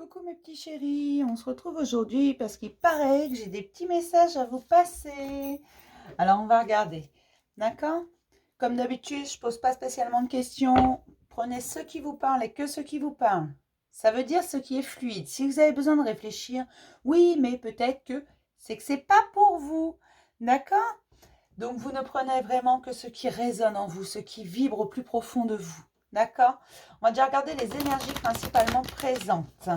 Coucou mes petits chéris, on se retrouve aujourd'hui parce qu'il paraît que j'ai des petits messages à vous passer. Alors on va regarder, d'accord? Comme d'habitude, je pose pas spécialement de questions. Prenez ceux qui vous parlent et que ceux qui vous parlent. Ça veut dire ce qui est fluide. Si vous avez besoin de réfléchir, oui, mais peut-être que c'est pas pour vous, d'accord? Donc vous ne prenez vraiment que ce qui résonne en vous, ce qui vibre au plus profond de vous. D'accord? On va déjà regarder les énergies principalement présentes.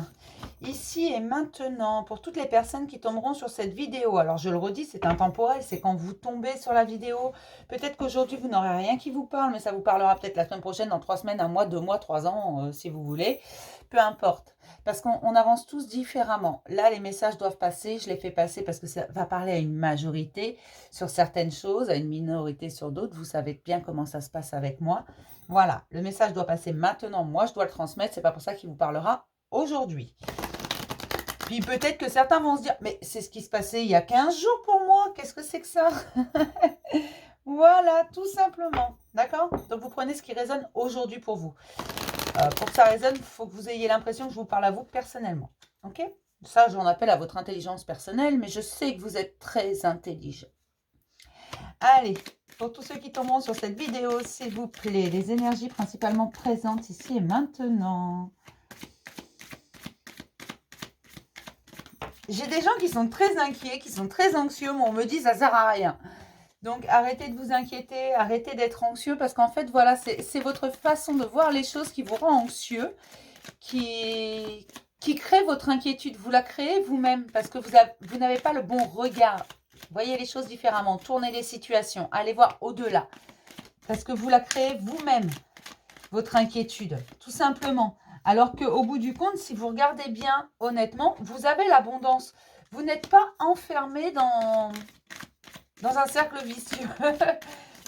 Ici et maintenant, pour toutes les personnes qui tomberont sur cette vidéo. Alors je le redis, c'est intemporel, c'est quand vous tombez sur la vidéo. Peut-être qu'aujourd'hui vous n'aurez rien qui vous parle, mais ça vous parlera peut-être la semaine prochaine, dans 3 semaines, 1 mois, 2 mois, 3 ans, si vous voulez. Peu importe. Parce qu'on avance tous différemment. Là, les messages doivent passer. Je les fais passer parce que ça va parler à une majorité sur certaines choses, à une minorité sur d'autres. Vous savez bien comment ça se passe avec moi. Voilà, le message doit passer maintenant. Moi, je dois le transmettre. C'est pas pour ça qu'il vous parlera aujourd'hui. Puis peut-être que certains vont se dire, mais c'est ce qui se passait il y a 15 jours pour moi. Qu'est-ce que c'est que ça? Voilà, tout simplement. D'accord? Donc vous prenez ce qui résonne aujourd'hui pour vous. Pour que ça résonne, il faut que vous ayez l'impression que je vous parle à vous personnellement. Ok? Ça, j'en appelle à votre intelligence personnelle, mais je sais que vous êtes très intelligent. Allez, pour tous ceux qui tomberont sur cette vidéo, s'il vous plaît, les énergies principalement présentes ici et maintenant. J'ai des gens qui sont très inquiets, qui sont très anxieux, mais on me dit ça sert à rien. Donc arrêtez de vous inquiéter, arrêtez d'être anxieux, parce qu'en fait, voilà, c'est votre façon de voir les choses qui vous rend anxieux, qui crée votre inquiétude. Vous la créez vous-même, parce que vous n'avez pas le bon regard. Voyez les choses différemment, tournez les situations, allez voir au-delà. Parce que vous la créez vous-même, votre inquiétude, tout simplement. Alors qu'au bout du compte, si vous regardez bien, honnêtement, vous avez l'abondance. Vous n'êtes pas enfermé dans un cercle vicieux.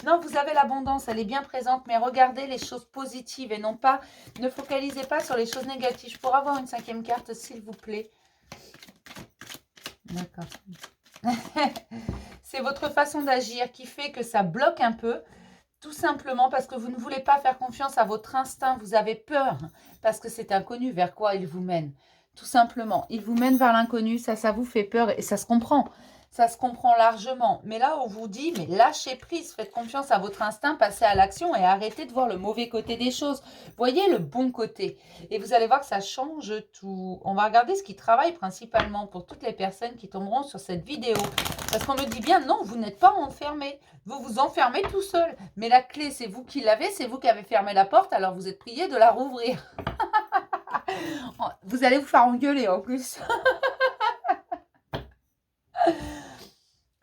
Non, vous avez l'abondance, elle est bien présente, mais regardez les choses positives et non pas, ne focalisez pas sur les choses négatives. Je pourrais avoir une 5e carte, s'il vous plaît. D'accord. C'est votre façon d'agir qui fait que ça bloque un peu. Tout simplement parce que vous ne voulez pas faire confiance à votre instinct. Vous avez peur parce que c'est inconnu vers quoi il vous mène. Tout simplement. Il vous mène vers l'inconnu. Ça vous fait peur et ça se comprend. Ça se comprend largement. Mais là, on vous dit, mais lâchez prise. Faites confiance à votre instinct. Passez à l'action et arrêtez de voir le mauvais côté des choses. Voyez le bon côté. Et vous allez voir que ça change tout. On va regarder ce qui travaille principalement pour toutes les personnes qui tomberont sur cette vidéo. Parce qu'on me dit bien, non, vous n'êtes pas enfermé. Vous vous enfermez tout seul. Mais la clé, c'est vous qui l'avez, c'est vous qui avez fermé la porte, alors vous êtes prié de la rouvrir. Vous allez vous faire engueuler en plus.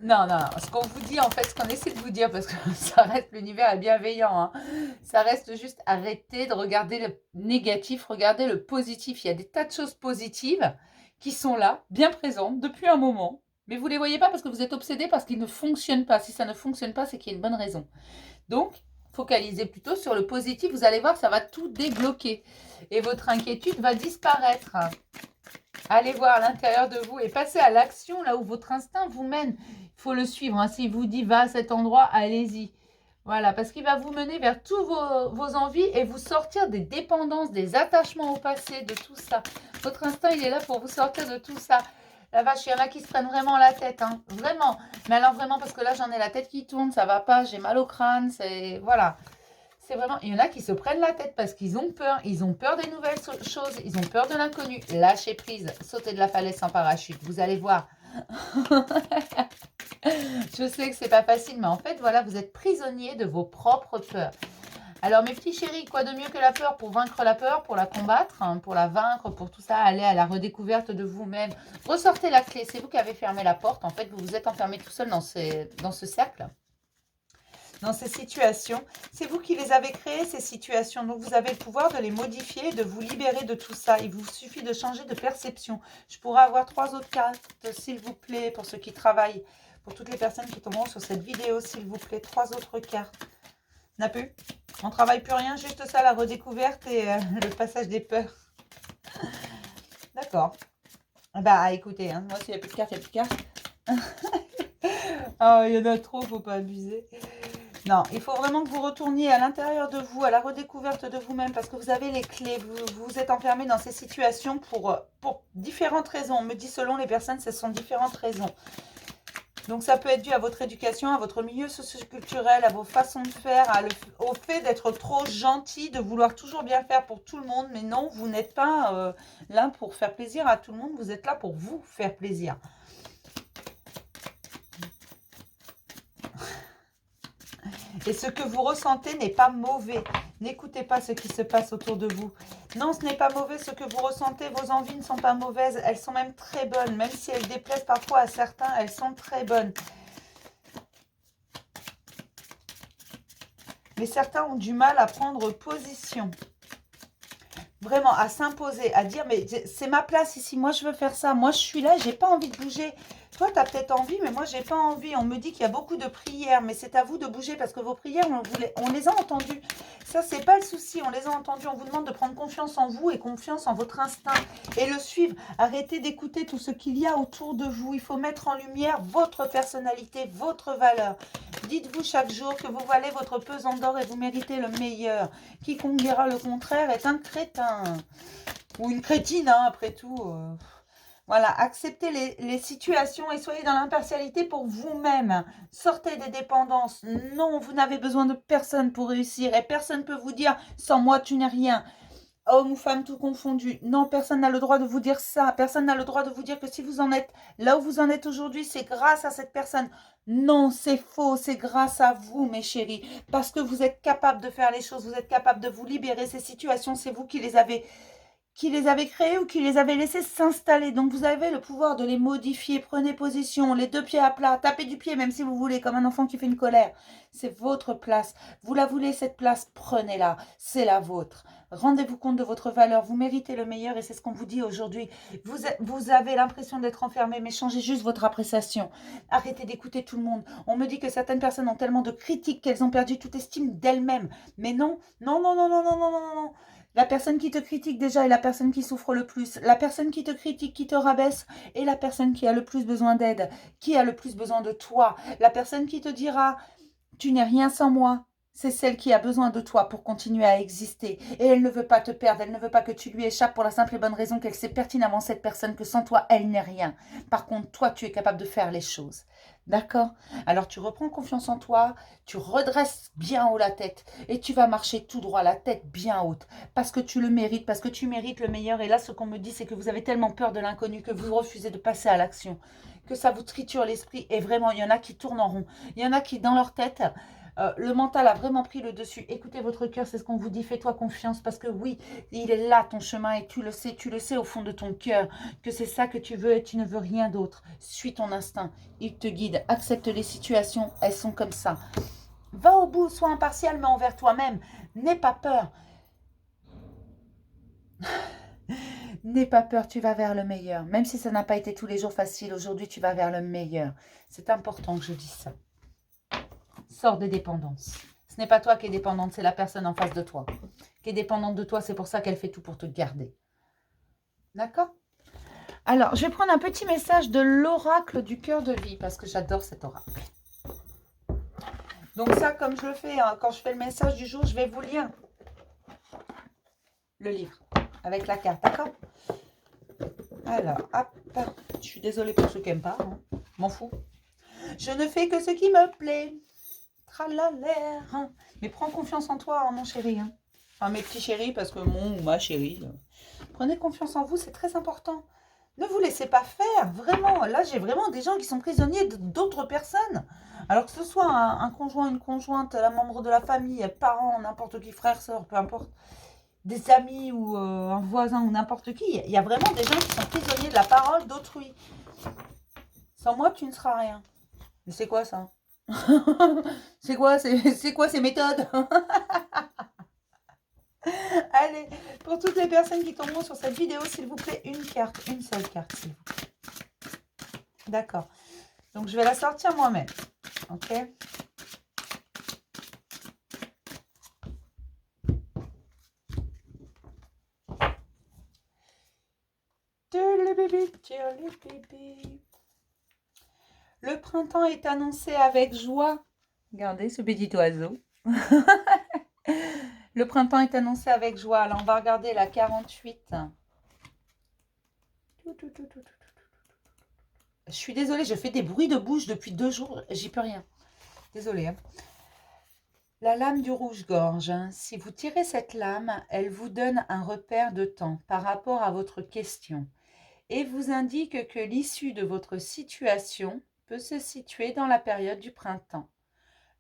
Non, non, ce qu'on vous dit, en fait, ce qu'on essaie de vous dire, parce que ça reste, l'univers est bienveillant, hein, ça reste juste arrêter de regarder le négatif, regardez le positif. Il y a des tas de choses positives qui sont là, bien présentes, depuis un moment. Mais vous ne les voyez pas parce que vous êtes obsédé parce qu'ils ne fonctionnent pas. Si ça ne fonctionne pas, c'est qu'il y a une bonne raison. Donc, focalisez plutôt sur le positif. Vous allez voir que ça va tout débloquer. Et votre inquiétude va disparaître. Allez voir à l'intérieur de vous et passez à l'action là où votre instinct vous mène. Il faut le suivre. Hein. S'il vous dit va à cet endroit, allez-y. Voilà, parce qu'il va vous mener vers tous vos envies et vous sortir des dépendances, des attachements au passé, de tout ça. Votre instinct, il est là pour vous sortir de tout ça. La vache, il y en a qui se prennent vraiment la tête, hein, vraiment. Mais alors vraiment, parce que là, j'en ai la tête qui tourne, ça va pas, j'ai mal au crâne, c'est... Voilà. C'est vraiment... Il y en a qui se prennent la tête parce qu'ils ont peur. Ils ont peur des nouvelles choses, ils ont peur de l'inconnu. Lâchez prise, sautez de la falaise sans parachute, vous allez voir. Je sais que c'est pas facile, mais en fait, voilà, vous êtes prisonnier de vos propres peurs. Alors, mes petits chéris, quoi de mieux que la peur pour vaincre la peur, pour la combattre, hein, pour la vaincre, pour tout ça, aller à la redécouverte de vous-même. Ressortez la clé, c'est vous qui avez fermé la porte. En fait, vous vous êtes enfermé tout seul dans ce cercle, dans ces situations. C'est vous qui les avez créées, ces situations. Donc, vous avez le pouvoir de les modifier, de vous libérer de tout ça. Il vous suffit de changer de perception. Je pourrais avoir 3 autres cartes, s'il vous plaît, pour ceux qui travaillent. Pour toutes les personnes qui tomberont sur cette vidéo, s'il vous plaît. 3 autres cartes. N'a plus. On travaille plus rien, juste ça, la redécouverte et le passage des peurs. D'accord. Bah écoutez, hein, moi s'il n'y a plus de cartes, il n'y a plus de cartes. Oh, il y en a trop, faut pas abuser. Non, il faut vraiment que vous retourniez à l'intérieur de vous, à la redécouverte de vous-même, parce que vous avez les clés. Vous êtes enfermé dans ces situations pour différentes raisons. On me dit selon les personnes, ce sont différentes raisons. Donc ça peut être dû à votre éducation, à votre milieu socio-culturel, à vos façons de faire, au fait d'être trop gentil, de vouloir toujours bien faire pour tout le monde. Mais non, vous n'êtes pas là pour faire plaisir à tout le monde, vous êtes là pour vous faire plaisir. Et ce que vous ressentez n'est pas mauvais. N'écoutez pas ce qui se passe autour de vous. Non, ce n'est pas mauvais ce que vous ressentez. Vos envies ne sont pas mauvaises. Elles sont même très bonnes. Même si elles déplaisent parfois à certains, elles sont très bonnes. Mais certains ont du mal à prendre position. Vraiment, à s'imposer, à dire, mais c'est ma place ici. Moi, je veux faire ça. Moi, je suis là, j'ai pas envie de bouger. Toi, tu as peut-être envie, mais moi, j'ai pas envie. On me dit qu'il y a beaucoup de prières, mais c'est à vous de bouger parce que vos prières, on les a entendues. Ça, c'est pas le souci. On les a entendues. On vous demande de prendre confiance en vous et confiance en votre instinct et le suivre. Arrêtez d'écouter tout ce qu'il y a autour de vous. Il faut mettre en lumière votre personnalité, votre valeur. Dites-vous chaque jour que vous valez votre pesant d'or et vous méritez le meilleur. Quiconque dira le contraire est un crétin. Ou une crétine, hein, après tout. Voilà, acceptez les situations et soyez dans l'impartialité pour vous-même. Sortez des dépendances. Non, vous n'avez besoin de personne pour réussir. Et personne ne peut vous dire, sans moi, tu n'es rien. Homme ou femme, tout confondu. Non, personne n'a le droit de vous dire ça. Personne n'a le droit de vous dire que si vous en êtes là où vous en êtes aujourd'hui, c'est grâce à cette personne. Non, c'est faux. C'est grâce à vous, mes chéris. Parce que vous êtes capable de faire les choses. Vous êtes capable de vous libérer. Ces situations, c'est vous qui les avez créés ou qui les avez laissés s'installer. Donc, vous avez le pouvoir de les modifier. Prenez position, les deux pieds à plat. Tapez du pied, même si vous voulez, comme un enfant qui fait une colère. C'est votre place. Vous la voulez, cette place, prenez-la. C'est la vôtre. Rendez-vous compte de votre valeur. Vous méritez le meilleur et c'est ce qu'on vous dit aujourd'hui. Vous avez l'impression d'être enfermé, mais changez juste votre appréciation. Arrêtez d'écouter tout le monde. On me dit que certaines personnes ont tellement de critiques qu'elles ont perdu toute estime d'elles-mêmes. Mais non, non, non, non, non, non, non, non, non. La personne qui te critique déjà est la personne qui souffre le plus. La personne qui te critique, qui te rabaisse, est la personne qui a le plus besoin d'aide, qui a le plus besoin de toi. La personne qui te dira « tu n'es rien sans moi », c'est celle qui a besoin de toi pour continuer à exister. Et elle ne veut pas te perdre, elle ne veut pas que tu lui échappes pour la simple et bonne raison qu'elle sait pertinemment, cette personne, que sans toi, elle n'est rien. Par contre, toi, tu es capable de faire les choses. D'accord? Alors, tu reprends confiance en toi, tu redresses bien haut la tête et tu vas marcher tout droit, la tête bien haute, parce que tu le mérites, parce que tu mérites le meilleur. Et là, ce qu'on me dit, c'est que vous avez tellement peur de l'inconnu que vous refusez de passer à l'action, que ça vous triture l'esprit. Et vraiment, il y en a qui tournent en rond. Il y en a qui, dans leur tête... le mental a vraiment pris le dessus. Écoutez votre cœur, c'est ce qu'on vous dit. Fais-toi confiance parce que oui, il est là ton chemin et tu le sais au fond de ton cœur que c'est ça que tu veux et tu ne veux rien d'autre. Suis ton instinct, il te guide. Accepte les situations, elles sont comme ça. Va au bout, sois impartial mais envers toi-même. N'aie pas peur. N'aie pas peur, tu vas vers le meilleur. Même si ça n'a pas été tous les jours facile, aujourd'hui tu vas vers le meilleur. C'est important que je dise ça. Sors des dépendances. Ce n'est pas toi qui es dépendante, c'est la personne en face de toi qui est dépendante de toi. C'est pour ça qu'elle fait tout pour te garder. D'accord? Alors, je vais prendre un petit message de l'oracle du cœur de vie parce que j'adore cet oracle. Donc ça, comme je le fais, hein, quand je fais le message du jour, je vais vous lire le livre avec la carte, d'accord? Alors, hop, je suis désolée pour ceux qui n'aiment pas, hein. M'en fous. Je ne fais que ce qui me plaît. Tralalaire. Mais prends confiance en toi, hein, mon chéri. Hein. Enfin, mes petits chéris, parce que mon ou ma chérie. Prenez confiance en vous, c'est très important. Ne vous laissez pas faire, vraiment. Là, j'ai vraiment des gens qui sont prisonniers d'autres personnes. Alors que ce soit un conjoint, une conjointe, un membre de la famille, un parent, n'importe qui, frère, soeur, peu importe, des amis ou un voisin ou n'importe qui. Il y a vraiment des gens qui sont prisonniers de la parole d'autrui. Sans moi, tu ne seras rien. Mais c'est quoi ça? C'est quoi ces méthodes? Allez, pour toutes les personnes qui tomberont sur cette vidéo, s'il vous plaît, une carte, une seule carte, s'il vous plaît. D'accord. Donc, je vais la sortir moi-même. Ok? Le printemps est annoncé avec joie. Regardez ce petit oiseau. Le printemps est annoncé avec joie. Alors, on va regarder la 48. Je suis désolée, je fais des bruits de bouche depuis 2 jours. J'y peux rien. Désolée. Hein. La lame du rouge-gorge. Hein. Si vous tirez cette lame, elle vous donne un repère de temps par rapport à votre question et vous indique que l'issue de votre situation peut se situer dans la période du printemps.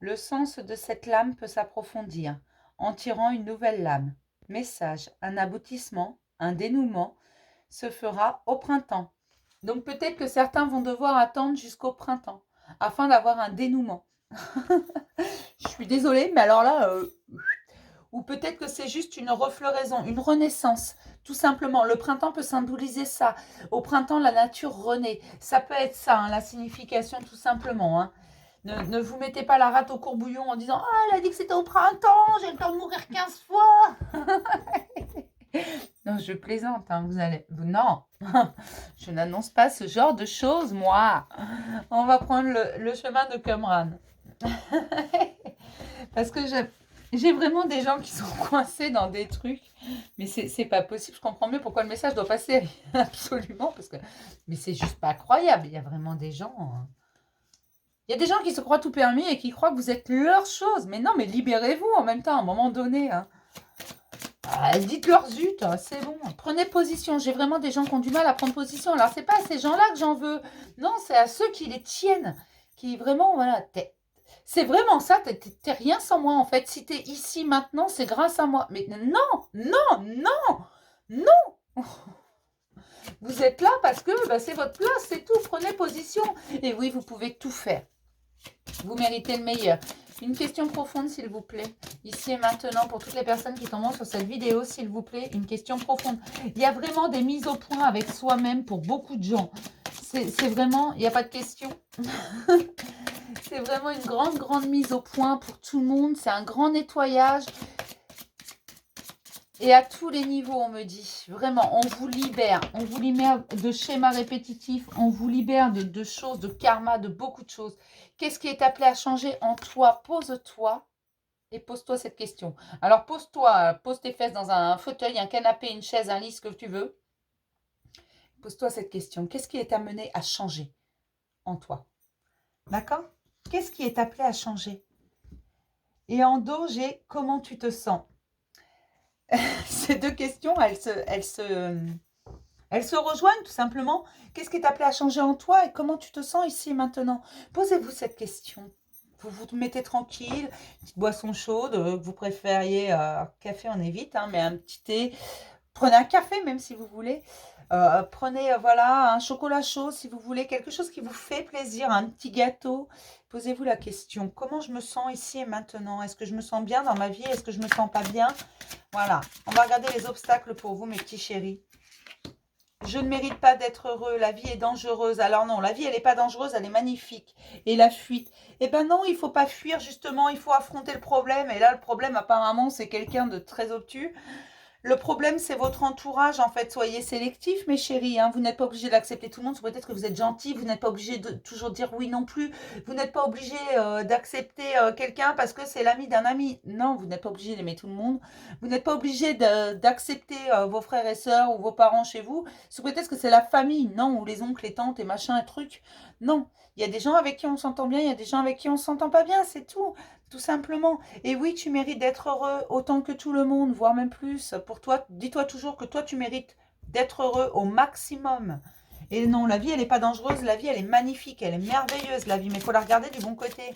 Le sens de cette lame peut s'approfondir en tirant une nouvelle lame. Message, un aboutissement, un dénouement se fera au printemps. Donc peut-être que certains vont devoir attendre jusqu'au printemps afin d'avoir un dénouement. Je suis désolée, mais alors là, ou peut-être que c'est juste une refloraison, une renaissance, tout simplement. Le printemps peut symboliser ça. Au printemps, la nature renaît. Ça peut être ça, hein, la signification, tout simplement. Hein. Ne vous mettez pas la rate au courbouillon en disant « Ah, elle a dit que c'était au printemps, j'ai le temps de mourir 15 fois !» Non, je plaisante, hein, vous allez... Non, je n'annonce pas ce genre de choses, moi. On va prendre le chemin de Qumran. Parce que j'ai vraiment des gens qui sont coincés dans des trucs. Mais c'est pas possible. Je comprends mieux pourquoi le message doit passer. Absolument. Mais c'est juste pas croyable. Il y a vraiment des gens... Il y a des gens qui se croient tout permis et qui croient que vous êtes leur chose. Mais non, mais libérez-vous en même temps, à un moment donné. Hein. Dites-leur zut, c'est bon. Prenez position. J'ai vraiment des gens qui ont du mal à prendre position. Alors, c'est pas à ces gens-là que j'en veux. Non, c'est à ceux qui les tiennent. Qui vraiment, voilà, c'est vraiment ça. T'es rien sans moi, en fait. Si t'es ici maintenant, c'est grâce à moi. Mais non, non, non, non. Vous êtes là parce que c'est votre place, c'est tout. Prenez position. Et oui, vous pouvez tout faire. Vous méritez le meilleur. Une question profonde, s'il vous plaît. Ici et maintenant, pour toutes les personnes qui tombent sur cette vidéo, s'il vous plaît, une question profonde. Il y a vraiment des mises au point avec soi-même pour beaucoup de gens. C'est vraiment, il n'y a pas de question. C'est vraiment une grande mise au point pour tout le monde. C'est un grand nettoyage. Et à tous les niveaux, on me dit, vraiment, on vous libère de schémas répétitifs, on vous libère de choses, de karma, de beaucoup de choses. Qu'est-ce qui est appelé à changer en toi? Pose-toi et pose-toi cette question. Alors, pose tes fesses dans un fauteuil, un canapé, une chaise, un lit, ce que tu veux. Pose-toi cette question. Qu'est-ce qui est amené à changer en toi? D'accord? Qu'est-ce qui est appelé à changer? Et en dos, j'ai comment tu te sens? Ces deux questions, elles se rejoignent tout simplement. Qu'est-ce qui est appelé à changer en toi et comment tu te sens ici et maintenant? Posez-vous cette question. Vous vous mettez tranquille, petite boisson chaude, que vous préfériez café, on évite, hein, mais un petit thé. Prenez un café même si vous voulez. Prenez voilà, un chocolat chaud si vous voulez, quelque chose qui vous fait plaisir, un petit gâteau. Posez-vous la question, comment je me sens ici et maintenant? Est-ce que je me sens bien dans ma vie? Est-ce que je me sens pas bien? Voilà, on va regarder les obstacles pour vous, mes petits chéris. Je ne mérite pas d'être heureux, la vie est dangereuse. Alors non, la vie, elle n'est pas dangereuse, elle est magnifique. Et la fuite, eh ben non, il ne faut pas fuir, justement, il faut affronter le problème. Et là, le problème, apparemment, c'est quelqu'un de très obtus. Le problème, c'est votre entourage, en fait. Soyez sélectifs, mes chéris. Hein. Vous n'êtes pas obligé d'accepter tout le monde. Peut-être que vous êtes gentil. Vous n'êtes pas obligé de toujours dire oui non plus. Vous n'êtes pas obligé d'accepter quelqu'un parce que c'est l'ami d'un ami. Non, vous n'êtes pas obligé d'aimer tout le monde. Vous n'êtes pas obligé d'accepter vos frères et sœurs ou vos parents chez vous. Sous prétexte que c'est la famille. Non, ou les oncles, les tantes et machin et trucs. Non. Il y a des gens avec qui on s'entend bien. Il y a des gens avec qui on ne s'entend pas bien. C'est tout. Tout simplement. Et oui, tu mérites d'être heureux autant que tout le monde, voire même plus. Pour toi, dis-toi toujours que toi, tu mérites d'être heureux au maximum. Et non, la vie, elle n'est pas dangereuse. La vie, elle est magnifique. Elle est merveilleuse, la vie. Mais il faut la regarder du bon côté.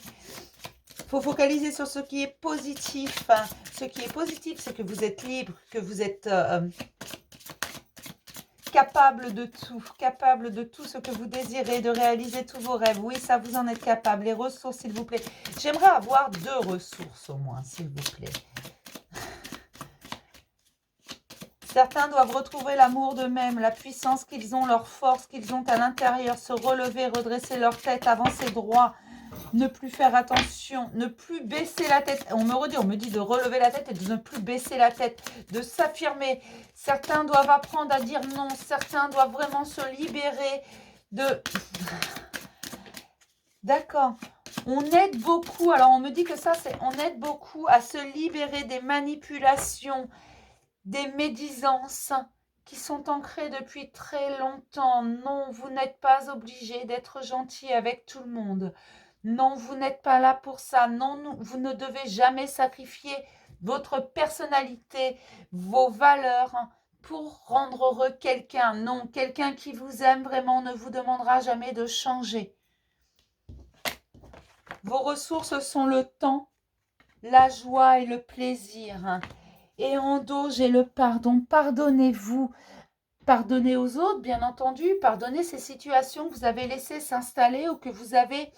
Il faut focaliser sur ce qui est positif. Ce qui est positif, c'est que vous êtes libre, que vous êtes... capable de tout ce que vous désirez, de réaliser tous vos rêves. Oui, ça, vous en êtes capable. Les ressources, s'il vous plaît. J'aimerais avoir 2 ressources au moins, s'il vous plaît. Certains doivent retrouver l'amour d'eux-mêmes, la puissance qu'ils ont, leur force qu'ils ont à l'intérieur, se relever, redresser leur tête, avancer droit, ne plus faire attention, ne plus baisser la tête. On me dit de relever la tête et de ne plus baisser la tête, de s'affirmer. Certains doivent apprendre à dire non, certains doivent vraiment se libérer de... D'accord. On aide beaucoup, alors on me dit que ça, c'est on aide beaucoup à se libérer des manipulations, des médisances qui sont ancrées depuis très longtemps. Non, vous n'êtes pas obligé d'être gentil avec tout le monde. Non, vous n'êtes pas là pour ça. Non, vous ne devez jamais sacrifier votre personnalité, vos valeurs pour rendre heureux quelqu'un. Non, quelqu'un qui vous aime vraiment ne vous demandera jamais de changer. Vos ressources sont le temps, la joie et le plaisir. Et en dos, j'ai le pardon. Pardonnez-vous. Pardonnez aux autres, bien entendu. Pardonnez ces situations que vous avez laissées s'installer ou que vous avez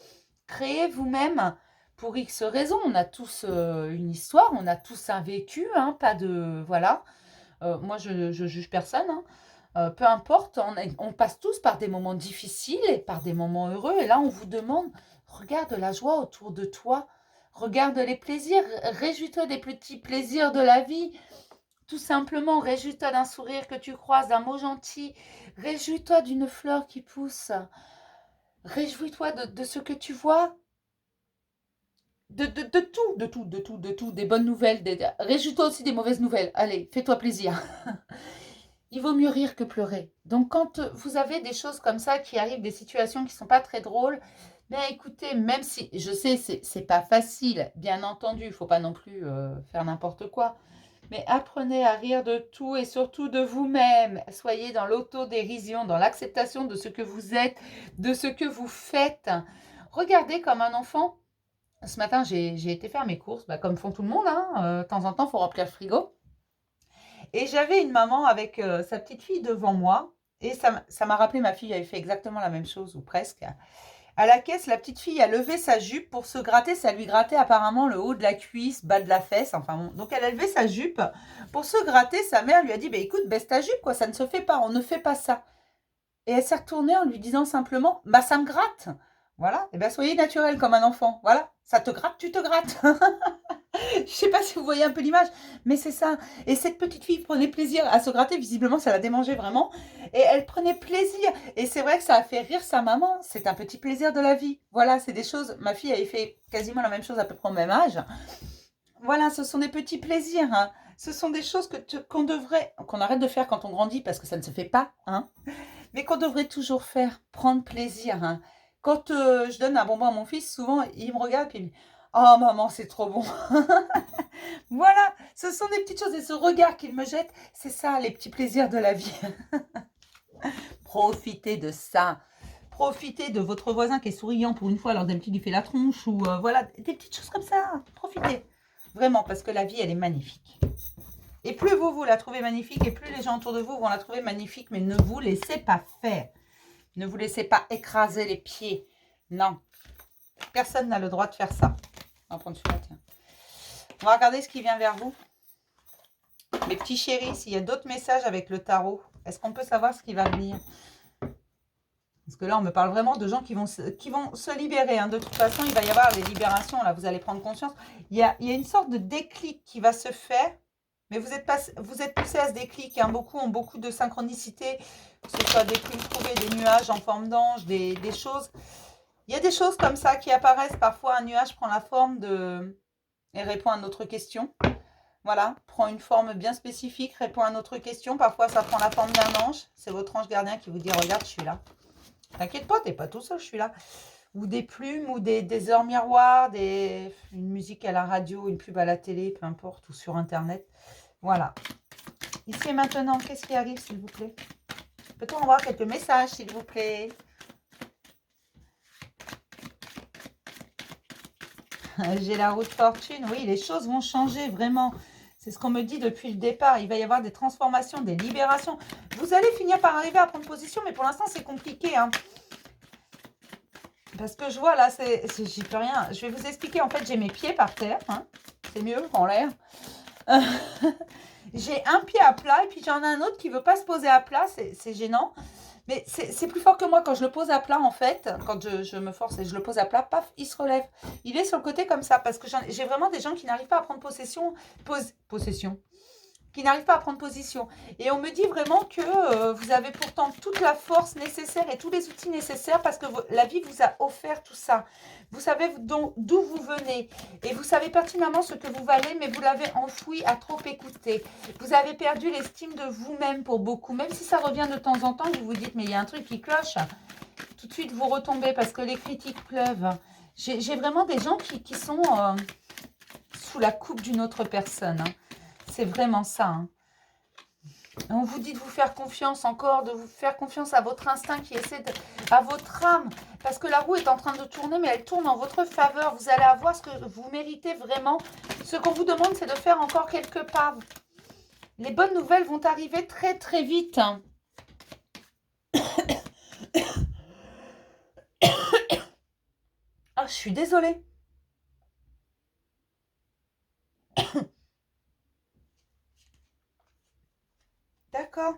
créées vous-même pour X raisons. On a tous une histoire, on a tous un vécu, pas de... Voilà. Moi, je juge personne. Peu importe, on passe tous par des moments difficiles et par des moments heureux. Et là, on vous demande, regarde la joie autour de toi. Regarde les plaisirs. Réjouis-toi des petits plaisirs de la vie. Tout simplement, réjouis-toi d'un sourire que tu croises, d'un mot gentil. Réjouis-toi d'une fleur qui pousse. Réjouis-toi de ce que tu vois. De tout. Des bonnes nouvelles. Réjouis-toi aussi des mauvaises nouvelles. Allez, fais-toi plaisir. Il vaut mieux rire que pleurer. Donc, quand vous avez des choses comme ça qui arrivent, des situations qui ne sont pas très drôles, mais écoutez, même si, je sais, c'est pas facile, bien entendu, il ne faut pas non plus faire n'importe quoi, mais apprenez à rire de tout et surtout de vous-même. Soyez dans l'autodérision, dans l'acceptation de ce que vous êtes, de ce que vous faites. Regardez comme un enfant. Ce matin, j'ai été faire mes courses, comme font tout le monde. De temps en temps, il faut remplir le frigo. Et j'avais une maman avec sa petite fille devant moi. Et ça m'a rappelé, ma fille avait fait exactement la même chose, ou presque. À la caisse, la petite fille a levé sa jupe pour se gratter. Ça lui grattait apparemment le haut de la cuisse, bas de la fesse. Enfin bon. Donc elle a levé sa jupe pour se gratter. Sa mère lui a dit, écoute, baisse ta jupe, quoi. Ça ne se fait pas, on ne fait pas ça. Et elle s'est retournée en lui disant simplement, ça me gratte. Voilà, et soyez naturel comme un enfant. Voilà, ça te gratte, tu te grattes. Je ne sais pas si vous voyez un peu l'image, mais c'est ça. Et cette petite fille prenait plaisir à se gratter. Visiblement, ça la démangeait vraiment. Et elle prenait plaisir. Et c'est vrai que ça a fait rire sa maman. C'est un petit plaisir de la vie. Voilà, c'est des choses. Ma fille avait fait quasiment la même chose à peu près au même âge. Voilà, ce sont des petits plaisirs. Ce sont des choses qu'on arrête de faire quand on grandit parce que ça ne se fait pas. Mais qu'on devrait toujours faire. Prendre plaisir. Quand je donne un bonbon à mon fils, souvent, il me regarde et il me dit, oh maman, c'est trop bon. Voilà, ce sont des petites choses. Et ce regard qu'il me jette, c'est ça, les petits plaisirs de la vie. Profitez de ça. Profitez de votre voisin qui est souriant pour une fois, alors d'habitude il fait la tronche. Ou voilà, des petites choses comme ça. Profitez. Vraiment, parce que la vie, elle est magnifique. Et plus vous la trouvez magnifique, et plus les gens autour de vous vont la trouver magnifique. Mais ne vous laissez pas faire. Ne vous laissez pas écraser les pieds. Non. Personne n'a le droit de faire ça. On va prendre celui-là, tiens. On va regarder ce qui vient vers vous. Mes petits chéris, s'il y a d'autres messages avec le tarot, est-ce qu'on peut savoir ce qui va venir? Parce que là, on me parle vraiment de gens qui vont se libérer. De toute façon, il va y avoir des libérations. Là, vous allez prendre conscience. Il y a une sorte de déclic qui va se faire. Mais vous êtes poussé à ce déclic. Beaucoup ont beaucoup de synchronicité. Que ce soit des plumes trouvées, des nuages en forme d'ange, des choses. Il y a des choses comme ça qui apparaissent. Parfois, un nuage prend la forme de... et répond à notre question. Voilà, prend une forme bien spécifique, répond à notre question. Parfois, ça prend la forme d'un ange. C'est votre ange gardien qui vous dit, regarde, je suis là. T'inquiète pas, t'es pas tout seul, je suis là. Ou des plumes, ou des heures miroirs, une musique à la radio, une pub à la télé, peu importe, ou sur Internet. Voilà. Ici et maintenant, qu'est-ce qui arrive, s'il vous plaît? Peut-on avoir quelques messages, s'il vous plaît? J'ai la roue de fortune. Oui, les choses vont changer, vraiment. C'est ce qu'on me dit depuis le départ. Il va y avoir des transformations, des libérations. Vous allez finir par arriver à prendre position, mais pour l'instant, c'est compliqué. Parce que je vois, là, j'y peux rien. Je vais vous expliquer. En fait, j'ai mes pieds par terre. C'est mieux en l'air. J'ai un pied à plat et puis j'en ai un autre qui ne veut pas se poser à plat. C'est gênant. Mais c'est plus fort que moi quand je le pose à plat, en fait. Quand je me force et je le pose à plat, paf, il se relève. Il est sur le côté comme ça. Parce que j'ai vraiment des gens qui n'arrivent pas à prendre possession. Possession. qui n'arrivent pas à prendre position. Et on me dit vraiment que vous avez pourtant toute la force nécessaire et tous les outils nécessaires parce que la vie vous a offert tout ça. Vous savez d'où vous venez et vous savez pertinemment ce que vous valez, mais vous l'avez enfoui à trop écouter. Vous avez perdu l'estime de vous-même pour beaucoup, même si ça revient de temps en temps, vous vous dites mais il y a un truc qui cloche. Tout de suite vous retombez parce que les critiques pleuvent. J'ai vraiment des gens qui sont sous la coupe d'une autre personne. Hein. C'est vraiment ça. Hein. On vous dit de vous faire confiance encore, de vous faire confiance à votre instinct qui essaie à votre âme. Parce que la roue est en train de tourner, mais elle tourne en votre faveur. Vous allez avoir ce que vous méritez vraiment. Ce qu'on vous demande, c'est de faire encore quelques pas. Les bonnes nouvelles vont arriver très très vite. Hein. Ah, je suis désolée. D'accord.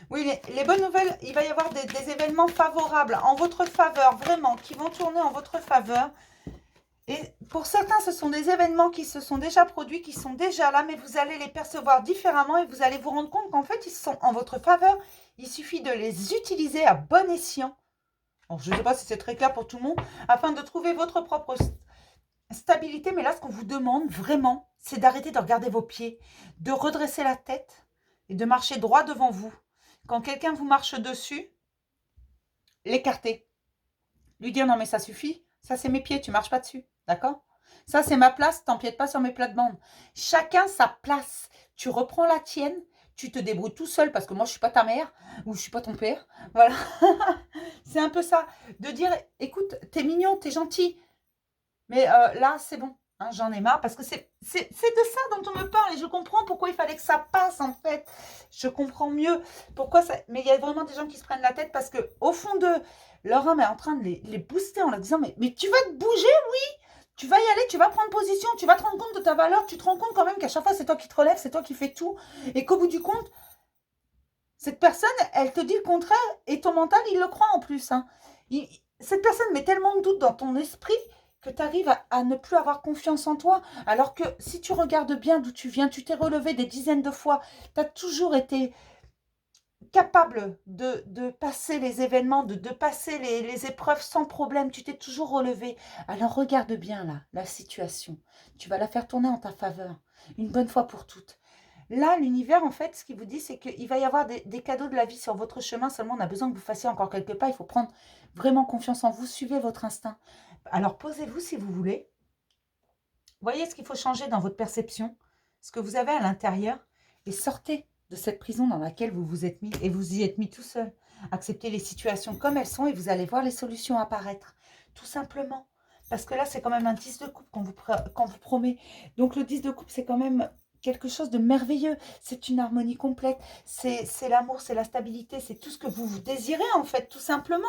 Oui, les bonnes nouvelles, il va y avoir des événements favorables en votre faveur, vraiment, qui vont tourner en votre faveur. Et pour certains, ce sont des événements qui se sont déjà produits, qui sont déjà là, mais vous allez les percevoir différemment et vous allez vous rendre compte qu'en fait, ils sont en votre faveur. Il suffit de les utiliser à bon escient. Alors, je ne sais pas si c'est très clair pour tout le monde, afin de trouver votre propre stabilité. Mais là, ce qu'on vous demande vraiment, c'est d'arrêter de regarder vos pieds, de redresser la tête et de marcher droit devant vous. Quand quelqu'un vous marche dessus, l'écarter. Lui dire non mais ça suffit, ça c'est mes pieds, tu marches pas dessus, d'accord? Ça c'est ma place, t'empiètes pas sur mes plates-bandes. Chacun sa place. Tu reprends la tienne, tu te débrouilles tout seul parce que moi je suis pas ta mère ou je suis pas ton père. Voilà. C'est un peu ça. De dire écoute, t'es mignon, t'es gentil, mais là c'est bon. Hein, j'en ai marre parce que c'est de ça dont on me parle et je comprends pourquoi il fallait que ça passe en fait. Je comprends mieux pourquoi ça. Mais il y a vraiment des gens qui se prennent la tête parce que au fond d'eux, leur âme est en train de les booster en leur disant mais tu vas te bouger, oui, tu vas y aller, tu vas prendre position, tu vas te rendre compte de ta valeur, tu te rends compte quand même qu'à chaque fois c'est toi qui te relèves, c'est toi qui fais tout et qu'au bout du compte, cette personne, elle te dit le contraire et ton mental, il le croit en plus. Hein. Cette personne met tellement de doute dans ton esprit que tu arrives à ne plus avoir confiance en toi. Alors que si tu regardes bien d'où tu viens, tu t'es relevé des dizaines de fois, tu as toujours été capable de passer les événements, de passer les épreuves sans problème. Tu t'es toujours relevé. Alors regarde bien là, la situation. Tu vas la faire tourner en ta faveur, une bonne fois pour toutes. Là, l'univers, en fait, ce qu'il vous dit, c'est qu'il va y avoir des cadeaux de la vie sur votre chemin. Seulement, on a besoin que vous fassiez encore quelques pas. Il faut prendre vraiment confiance en vous. Suivez votre instinct. Alors, posez-vous si vous voulez. Voyez ce qu'il faut changer dans votre perception, ce que vous avez à l'intérieur, et sortez de cette prison dans laquelle vous vous êtes mis, et vous y êtes mis tout seul. Acceptez les situations comme elles sont, et vous allez voir les solutions apparaître. Tout simplement. Parce que là, c'est quand même un 10 de coupe qu'on vous promet. Donc, le 10 de coupe, c'est quand même quelque chose de merveilleux. C'est une harmonie complète. C'est l'amour, c'est la stabilité, c'est tout ce que vous désirez, en fait, tout simplement.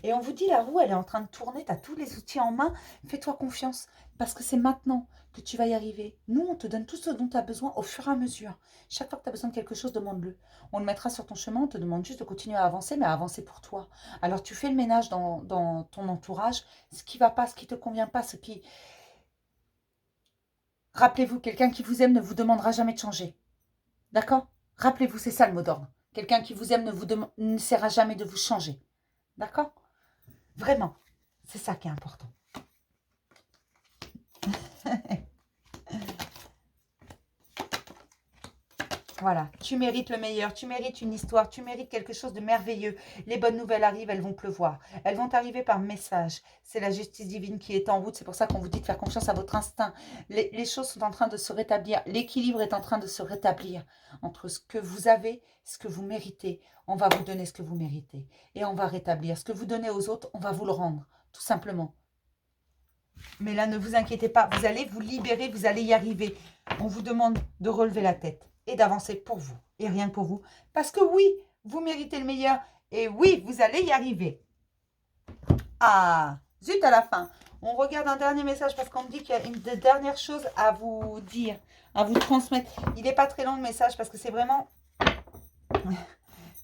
Et on vous dit, la roue, elle est en train de tourner, tu as tous les outils en main. Fais-toi confiance, parce que c'est maintenant que tu vas y arriver. Nous, on te donne tout ce dont tu as besoin au fur et à mesure. Chaque fois que tu as besoin de quelque chose, demande-le. On le mettra sur ton chemin, on te demande juste de continuer à avancer, mais à avancer pour toi. Alors, tu fais le ménage dans ton entourage, ce qui ne va pas, ce qui ne te convient pas, ce qui... Rappelez-vous, quelqu'un qui vous aime ne vous demandera jamais de changer. D'accord? Rappelez-vous, c'est ça le mot d'ordre. Quelqu'un qui vous aime n'essaiera jamais de vous changer. D'accord? Vraiment, c'est ça qui est important. Voilà, tu mérites le meilleur, tu mérites une histoire, tu mérites quelque chose de merveilleux. Les bonnes nouvelles arrivent, elles vont pleuvoir. Elles vont arriver par message. C'est la justice divine qui est en route. C'est pour ça qu'on vous dit de faire confiance à votre instinct. Les choses sont en train de se rétablir. L'équilibre est en train de se rétablir entre ce que vous avez, ce que vous méritez. On va vous donner ce que vous méritez. Et on va rétablir. Ce que vous donnez aux autres, on va vous le rendre. Tout simplement. Mais là, ne vous inquiétez pas. Vous allez vous libérer, vous allez y arriver. On vous demande de relever la tête et d'avancer pour vous et rien que pour vous. Parce que oui, vous méritez le meilleur et oui, vous allez y arriver. Ah, zut à la fin. On regarde un dernier message parce qu'on me dit qu'il y a une dernière chose à vous dire, à vous transmettre. Il n'est pas très long le message parce que c'est vraiment...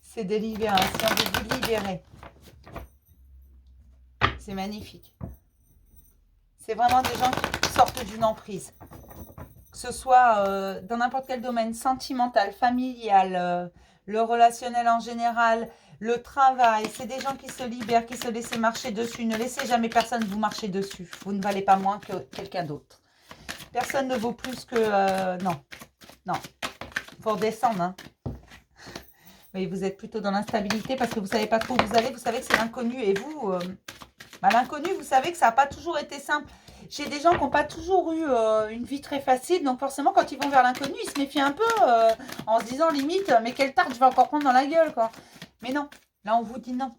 c'est délibéré, si on veut vous libérer. C'est magnifique. C'est vraiment des gens qui sortent d'une emprise. que ce soit dans n'importe quel domaine, sentimental, familial, le relationnel en général, le travail, c'est des gens qui se libèrent, qui se laissent marcher dessus. Ne laissez jamais personne vous marcher dessus. Vous ne valez pas moins que quelqu'un d'autre. Personne ne vaut plus que... non, non, il faut redescendre. Hein. Oui, vous êtes plutôt dans l'instabilité parce que vous ne savez pas trop où vous allez. Vous savez que c'est l'inconnu. Et vous, l'inconnu, vous savez que ça n'a pas toujours été simple. J'ai des gens qui n'ont pas toujours eu une vie très facile. Donc forcément, quand ils vont vers l'inconnu, ils se méfient un peu en se disant limite, mais quelle tarte je vais encore prendre dans la gueule, quoi. Mais non, là on vous dit non.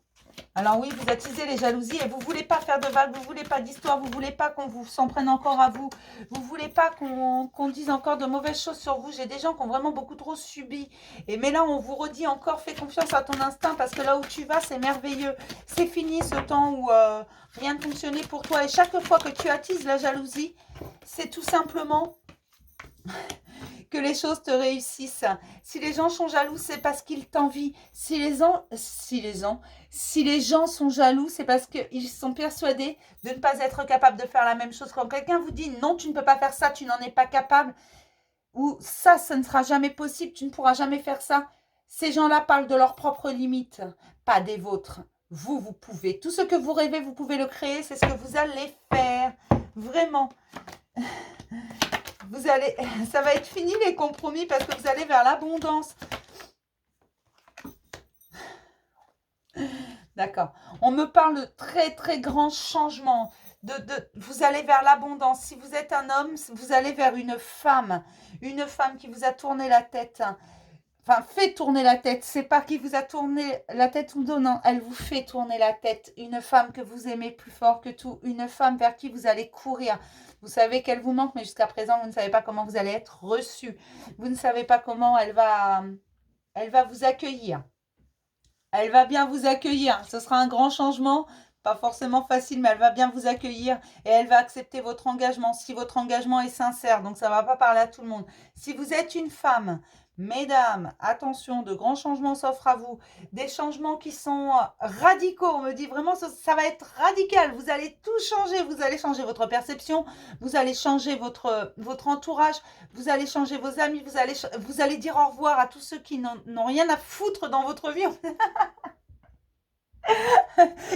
Alors oui, vous attisez les jalousies et vous ne voulez pas faire de vagues, vous ne voulez pas d'histoire, vous ne voulez pas qu'on vous s'en prenne encore à vous, vous ne voulez pas qu'on dise encore de mauvaises choses sur vous. J'ai des gens qui ont vraiment beaucoup trop subi. Mais là, on vous redit encore, fais confiance à ton instinct parce que là où tu vas, c'est merveilleux. C'est fini ce temps où rien ne fonctionnait pour toi. Et chaque fois que tu attises la jalousie, c'est tout simplement... que les choses te réussissent. Si les gens sont jaloux, c'est parce qu'ils t'envient. Si les gens sont jaloux, c'est parce qu'ils sont persuadés de ne pas être capables de faire la même chose. Quand quelqu'un vous dit non, tu ne peux pas faire ça, tu n'en es pas capable, ou ça ne sera jamais possible, tu ne pourras jamais faire ça. Ces gens-là parlent de leurs propres limites, pas des vôtres. Vous pouvez. Tout ce que vous rêvez, vous pouvez le créer. C'est ce que vous allez faire. Vraiment. Ça va être fini les compromis parce que vous allez vers l'abondance. D'accord. On me parle de très très grands changements. Vous allez vers l'abondance. Si vous êtes un homme, vous allez vers une femme qui vous a tourné la tête. Enfin, fait tourner la tête. C'est pas qui vous a tourné la tête ou non, elle vous fait tourner la tête. Une femme que vous aimez plus fort que tout. Une femme vers qui vous allez courir. Vous savez qu'elle vous manque, mais jusqu'à présent, vous ne savez pas comment vous allez être reçu. Vous ne savez pas comment elle va vous accueillir. Elle va bien vous accueillir. Ce sera un grand changement. Pas forcément facile, mais elle va bien vous accueillir et elle va accepter votre engagement si votre engagement est sincère. Donc, ça ne va pas parler à tout le monde. Si vous êtes une femme, mesdames, attention, de grands changements s'offrent à vous. Des changements qui sont radicaux. On me dit vraiment, ça va être radical. Vous allez tout changer. Vous allez changer votre perception. Vous allez changer votre entourage. Vous allez changer vos amis. Vous allez dire au revoir à tous ceux qui n'ont rien à foutre dans votre vie.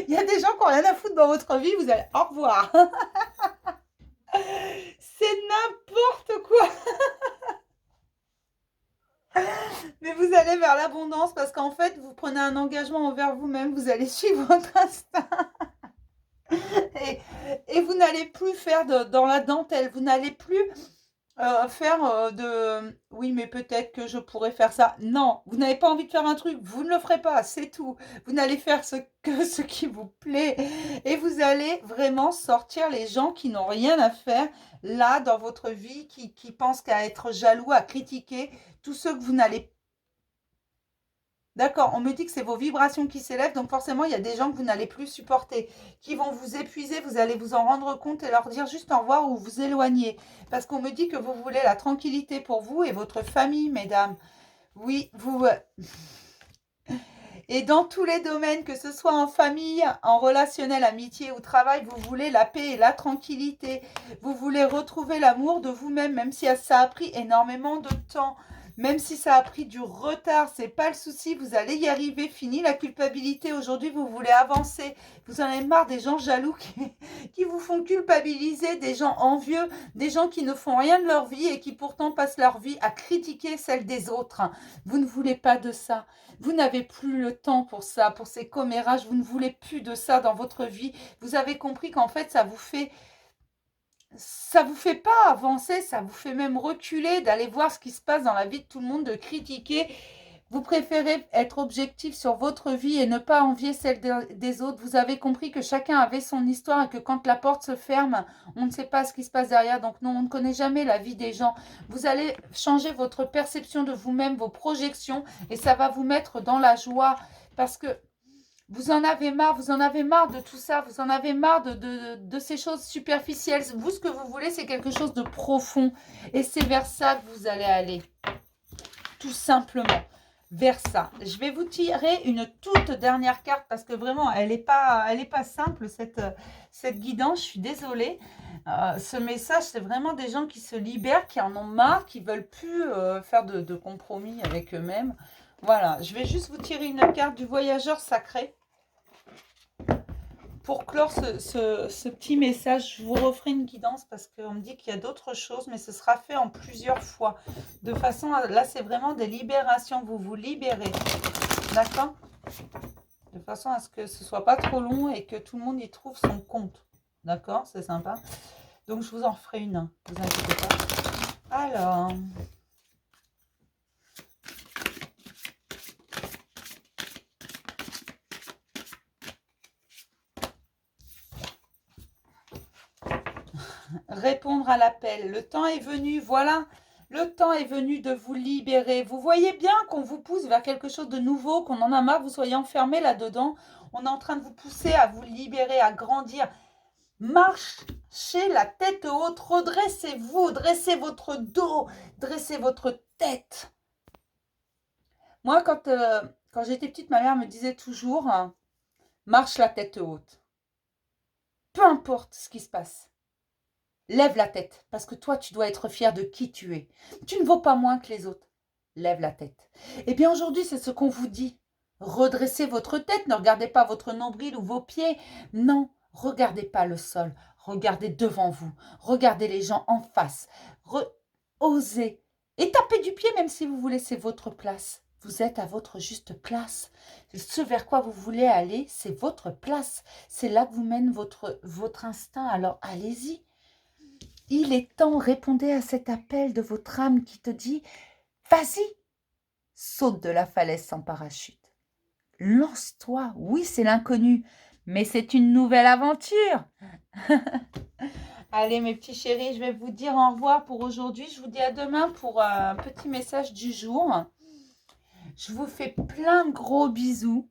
Il y a des gens qui n'ont rien à foutre dans votre vie, vous allez au revoir. C'est n'importe quoi. Mais vous allez vers l'abondance parce qu'en fait, vous prenez un engagement envers vous-même, vous allez suivre votre instinct. Et vous n'allez plus faire dans la dentelle, vous n'allez plus faire oui, mais peut-être que je pourrais faire ça. Non, vous n'avez pas envie de faire un truc, vous ne le ferez pas, c'est tout. Vous n'allez faire ce qui vous plaît. Et vous allez vraiment sortir les gens qui n'ont rien à faire là dans votre vie, qui pensent qu'à être jaloux, à critiquer, tous ceux que vous n'allez. D'accord, on me dit que c'est vos vibrations qui s'élèvent, donc forcément, il y a des gens que vous n'allez plus supporter, qui vont vous épuiser, vous allez vous en rendre compte et leur dire juste au revoir ou vous éloigner. Parce qu'on me dit que vous voulez la tranquillité pour vous et votre famille, mesdames. Oui, vous... Et dans tous les domaines, que ce soit en famille, en relationnel, amitié ou travail, vous voulez la paix et la tranquillité. Vous voulez retrouver l'amour de vous-même, même si ça a pris énormément de temps. Même si ça a pris du retard, c'est pas le souci, vous allez y arriver. Fini la culpabilité. Aujourd'hui, vous voulez avancer. Vous en avez marre des gens jaloux qui vous font culpabiliser, des gens envieux, des gens qui ne font rien de leur vie et qui pourtant passent leur vie à critiquer celle des autres. Vous ne voulez pas de ça. Vous n'avez plus le temps pour ça, pour ces commérages. Vous ne voulez plus de ça dans votre vie. Vous avez compris qu'en fait, ça vous fait pas avancer, ça vous fait même reculer, d'aller voir ce qui se passe dans la vie de tout le monde, de critiquer. Vous préférez être objectif sur votre vie et ne pas envier celle des autres. Vous avez compris que chacun avait son histoire et que quand la porte se ferme, on ne sait pas ce qui se passe derrière. Donc non, on ne connaît jamais la vie des gens. Vous allez changer votre perception de vous-même, vos projections, et ça va vous mettre dans la joie parce que vous en avez marre de tout ça, vous en avez marre de ces choses superficielles. Vous, ce que vous voulez, c'est quelque chose de profond. Et c'est vers ça que vous allez aller. Tout simplement, vers ça. Je vais vous tirer une toute dernière carte parce que vraiment, elle n'est pas simple, cette guidance. Je suis désolée. Ce message, c'est vraiment des gens qui se libèrent, qui en ont marre, qui veulent plus faire de compromis avec eux-mêmes. Voilà, je vais juste vous tirer une carte du voyageur sacré. Pour clore ce petit message, je vous referai une guidance parce qu'on me dit qu'il y a d'autres choses, mais ce sera fait en plusieurs fois. De façon à, là, c'est vraiment des libérations, vous vous libérez. D'accord? De façon à ce que ce soit pas trop long et que tout le monde y trouve son compte. D'accord? C'est sympa. Donc, je vous en referai une, hein, ne vous inquiétez pas. Alors... répondre à l'appel. Le temps est venu, voilà. Le temps est venu de vous libérer. Vous voyez bien qu'on vous pousse vers quelque chose de nouveau, qu'on en a marre, vous soyez enfermé là-dedans. On est en train de vous pousser à vous libérer, à grandir. Marchez la tête haute, redressez-vous, dressez votre dos, dressez votre tête. Moi, quand j'étais petite, ma mère me disait toujours, hein, marche la tête haute. Peu importe ce qui se passe. Lève la tête, parce que toi, tu dois être fier de qui tu es. Tu ne vaux pas moins que les autres. Lève la tête. Eh bien, aujourd'hui, c'est ce qu'on vous dit. Redressez votre tête, ne regardez pas votre nombril ou vos pieds. Non, regardez pas le sol. Regardez devant vous. Regardez les gens en face. Osez. Et tapez du pied, même si vous voulez, c'est votre place. Vous êtes à votre juste place. Ce vers quoi vous voulez aller, c'est votre place. C'est là que vous mène votre instinct. Alors, allez-y. Il est temps, répondez à cet appel de votre âme qui te dit « Vas-y, saute de la falaise sans parachute. Lance-toi, oui, c'est l'inconnu, mais c'est une nouvelle aventure. » Allez, mes petits chéris, je vais vous dire au revoir pour aujourd'hui. Je vous dis à demain pour un petit message du jour. Je vous fais plein de gros bisous.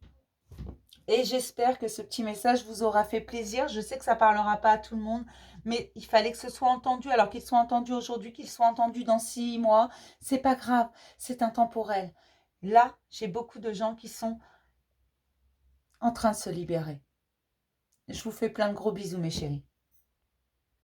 Et j'espère que ce petit message vous aura fait plaisir. Je sais que ça ne parlera pas à tout le monde, mais il fallait que ce soit entendu. Alors qu'il soit entendu aujourd'hui, qu'il soit entendu dans 6 mois, c'est pas grave, c'est intemporel. Là, j'ai beaucoup de gens qui sont en train de se libérer. Je vous fais plein de gros bisous, mes chéris.